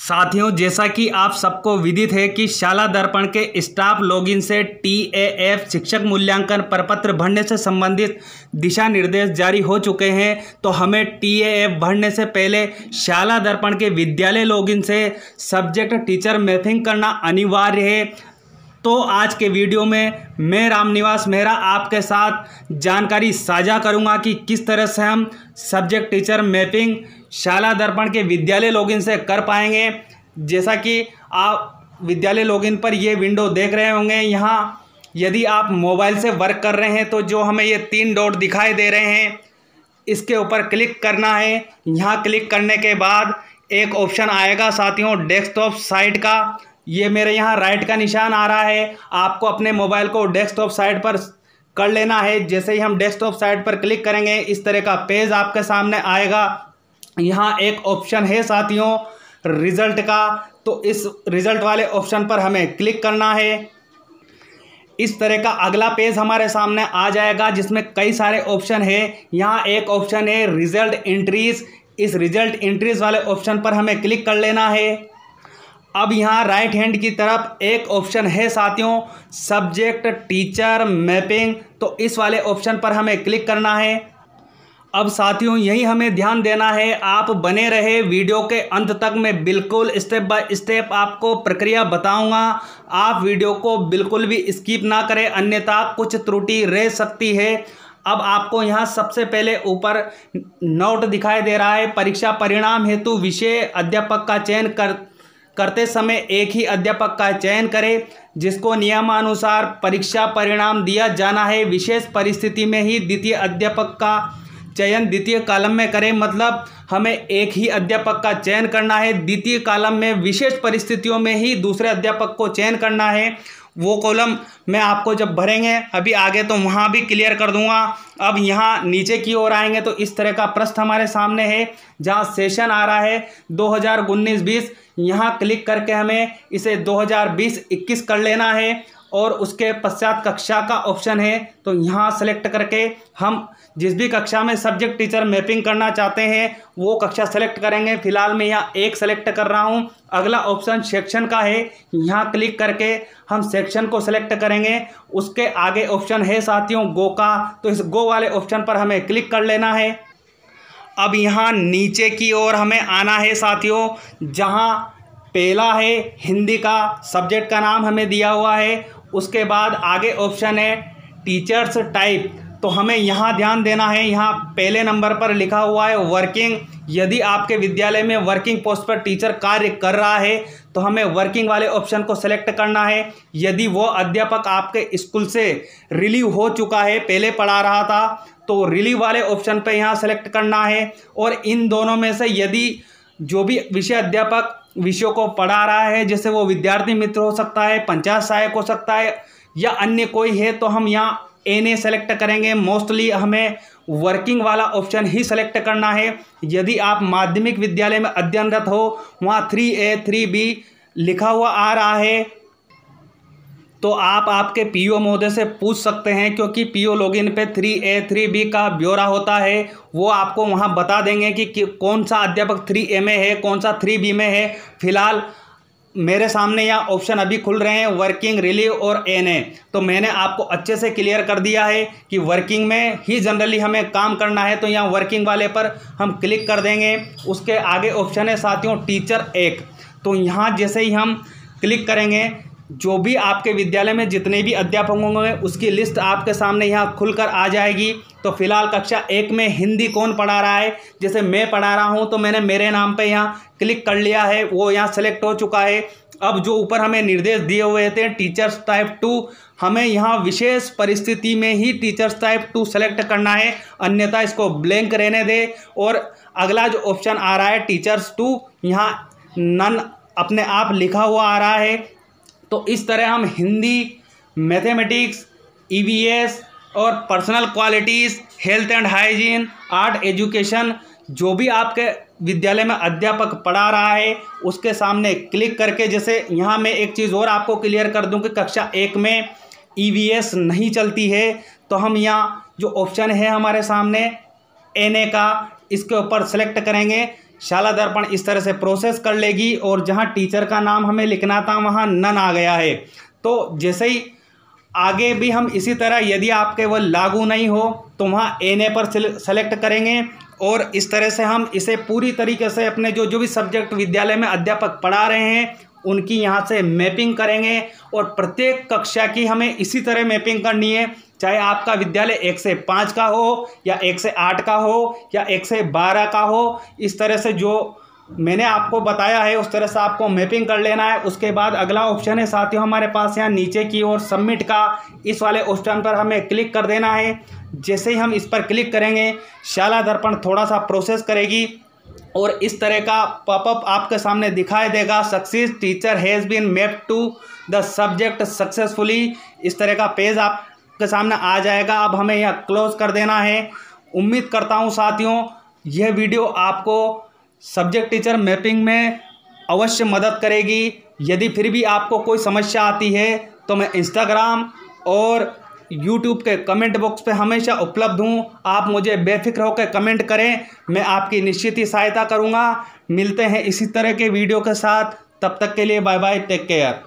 साथियों, जैसा कि आप सबको विदित है कि शाला दर्पण के स्टाफ लॉगिन से TAF शिक्षक मूल्यांकन प्रपत्र भरने से संबंधित दिशा निर्देश जारी हो चुके हैं। तो हमें TAF भरने से पहले शाला दर्पण के विद्यालय लॉगिन से सब्जेक्ट टीचर मैपिंग करना अनिवार्य है। तो आज के वीडियो में मैं रामनिवास मेहरा आपके साथ जानकारी साझा करूंगा कि किस तरह से हम सब्जेक्ट टीचर मैपिंग शाला दर्पण के विद्यालय लॉगिन से कर पाएंगे। जैसा कि आप विद्यालय लॉगिन पर ये विंडो देख रहे होंगे, यहाँ यदि आप मोबाइल से वर्क कर रहे हैं तो जो हमें ये 3 डॉट दिखाई दे रहे हैं, इसके ऊपर क्लिक करना है। यहाँ क्लिक करने के बाद एक ऑप्शन आएगा साथियों डेस्कटॉप साइट का। ये मेरे यहाँ राइट का निशान आ रहा है, आपको अपने मोबाइल को डेस्कटॉप साइट पर कर लेना है। जैसे ही हम डेस्कटॉप साइट पर क्लिक करेंगे इस तरह का पेज आपके सामने आएगा। यहाँ एक ऑप्शन है साथियों रिजल्ट का, तो इस रिजल्ट वाले ऑप्शन पर हमें क्लिक करना है। इस तरह का अगला पेज हमारे सामने आ जाएगा जिसमें कई सारे ऑप्शन है। यहाँ एक ऑप्शन है रिजल्ट एंट्रीज, इस रिजल्ट एंट्रीज वाले ऑप्शन पर हमें क्लिक कर लेना है। अब यहाँ राइट हैंड की तरफ एक ऑप्शन है साथियों सब्जेक्ट टीचर मैपिंग, तो इस वाले ऑप्शन पर हमें क्लिक करना है। अब साथियों यही हमें ध्यान देना है, आप बने रहे वीडियो के अंत तक। मैं बिल्कुल स्टेप बाय स्टेप आपको प्रक्रिया बताऊंगा, आप वीडियो को बिल्कुल भी स्किप ना करें, अन्यथा कुछ त्रुटि रह सकती है। अब आपको यहाँ सबसे पहले ऊपर नोट दिखाई दे रहा है, परीक्षा परिणाम हेतु विषय अध्यापक का चयन करते समय एक ही अध्यापक का चयन करें जिसको नियमानुसार परीक्षा परिणाम दिया जाना है। विशेष परिस्थिति में ही द्वितीय अध्यापक का चयन द्वितीय कॉलम में करें, मतलब हमें एक ही अध्यापक का चयन करना है। द्वितीय कॉलम में विशेष परिस्थितियों में ही दूसरे अध्यापक को चयन करना है। वो कॉलम मैं आपको जब भरेंगे अभी आगे तो वहाँ भी क्लियर कर दूंगा। अब यहाँ नीचे की ओर आएंगे तो इस तरह का पृष्ठ हमारे सामने है जहाँ सेशन आ रहा है 2019-20। यहाँ क्लिक करके हमें इसे 2020-21 कर लेना है और उसके पश्चात कक्षा का ऑप्शन है, तो यहाँ सेलेक्ट करके हम जिस भी कक्षा में सब्जेक्ट टीचर मैपिंग करना चाहते हैं वो कक्षा सेलेक्ट करेंगे। फिलहाल मैं यहाँ 1 सेलेक्ट कर रहा हूँ। अगला ऑप्शन सेक्शन का है, यहाँ क्लिक करके हम सेक्शन को सेलेक्ट करेंगे। उसके आगे ऑप्शन है साथियों गो का, तो इस गो वाले ऑप्शन पर हमें क्लिक कर लेना है। अब यहाँ नीचे की ओर हमें आना है साथियों, जहाँ पहला है हिंदी का सब्जेक्ट का नाम हमें दिया हुआ है, उसके बाद आगे ऑप्शन है टीचर्स टाइप, तो हमें यहाँ ध्यान देना है। यहाँ पहले नंबर पर लिखा हुआ है वर्किंग। यदि आपके विद्यालय में वर्किंग पोस्ट पर टीचर कार्य कर रहा है तो हमें वर्किंग वाले ऑप्शन को सेलेक्ट करना है। यदि वो अध्यापक आपके स्कूल से रिलीव हो चुका है, पहले पढ़ा रहा था, तो रिलीव वाले ऑप्शन पर यहाँ सेलेक्ट करना है। और इन दोनों में से यदि जो भी विषय अध्यापक विषयों को पढ़ा रहा है, जैसे वो विद्यार्थी मित्र हो सकता है, पंचायत सहायक हो सकता है या अन्य कोई है, तो हम यहाँ NA सेलेक्ट करेंगे। मोस्टली हमें वर्किंग वाला ऑप्शन ही सेलेक्ट करना है। यदि आप माध्यमिक विद्यालय में अध्ययनरत हो, वहाँ 3A 3B लिखा हुआ आ रहा है, तो आप आपके PO महोदय से पूछ सकते हैं, क्योंकि PO लॉगिन पे 3A 3B का ब्यौरा होता है। वो आपको वहाँ बता देंगे कि कौन सा अध्यापक 3A में है, कौन सा 3B में है। फिलहाल मेरे सामने यहाँ ऑप्शन अभी खुल रहे हैं वर्किंग, रिलीव और NA, तो मैंने आपको अच्छे से क्लियर कर दिया है कि वर्किंग में ही जनरली हमें काम करना है, तो यहाँ वर्किंग वाले पर हम क्लिक कर देंगे। उसके आगे ऑप्शन है साथियों टीचर 1, तो यहाँ जैसे ही हम क्लिक करेंगे जो भी आपके विद्यालय में जितने भी अध्यापक होंगे उसकी लिस्ट आपके सामने यहाँ खुलकर आ जाएगी। तो फिलहाल कक्षा 1 में हिंदी कौन पढ़ा रहा है, जैसे मैं पढ़ा रहा हूँ तो मैंने मेरे नाम पे यहाँ क्लिक कर लिया है, वो यहाँ सेलेक्ट हो चुका है। अब जो ऊपर हमें निर्देश दिए हुए थे टीचर्स टाइप 2, हमें यहाँ विशेष परिस्थिति में ही टीचर्स टाइप 2 सेलेक्ट करना है, अन्यथा इसको ब्लैंक रहने दे। और अगला जो ऑप्शन आ रहा है टीचर्स 2, यहाँ नन अपने आप लिखा हुआ आ रहा है। तो इस तरह हम हिंदी, मैथमेटिक्स, EVS और personal qualities, health and hygiene, art education, जो भी आपके विद्यालय में अध्यापक पढ़ा रहा है उसके सामने क्लिक करके, जैसे यहाँ मैं एक चीज़ और आपको क्लियर कर दूं कि कक्षा 1 में EVS नहीं चलती है, तो हम यहाँ जो ऑप्शन है हमारे सामने NA का, इसके ऊपर सेलेक्ट करेंगे शाला दर्पण इस तरह से प्रोसेस कर लेगी और जहाँ टीचर का नाम हमें लिखना था वहाँ नन आ गया है। तो जैसे ही आगे भी हम इसी तरह, यदि आपके वो लागू नहीं हो तो वहाँ एनए पर सेलेक्ट करेंगे और इस तरह से हम इसे पूरी तरीके से अपने जो भी सब्जेक्ट विद्यालय में अध्यापक पढ़ा रहे हैं उनकी यहाँ से मैपिंग करेंगे और प्रत्येक कक्षा की हमें इसी तरह मैपिंग करनी है, चाहे आपका विद्यालय 1 से 5 का हो या 1 से 8 का हो या 1 से 12 का हो। इस तरह से जो मैंने आपको बताया है उस तरह से आपको मैपिंग कर लेना है। उसके बाद अगला ऑप्शन है साथियों हमारे पास यहाँ नीचे की ओर सबमिट का, इस वाले ऑप्शन पर हमें क्लिक कर देना है। जैसे ही हम इस पर क्लिक करेंगे शाला दर्पण थोड़ा सा प्रोसेस करेगी और इस तरह का पॉपअप आपके सामने दिखाई देगा, success teacher has been mapped to the subject successfully. इस तरह का पेज आपके सामने आ जाएगा। अब हमें यह क्लोज कर देना है। उम्मीद करता हूँ साथियों यह वीडियो आपको सब्जेक्ट टीचर मैपिंग में अवश्य मदद करेगी। यदि फिर भी आपको कोई समस्या आती है तो मैं इंस्टाग्राम और यूट्यूब के कमेंट बॉक्स पे हमेशा उपलब्ध हूँ। आप मुझे बेफिक्र होकर कमेंट करें, मैं आपकी निश्चित ही सहायता करूँगा। मिलते हैं इसी तरह के वीडियो के साथ, तब तक के लिए बाय बाय, टेक केयर।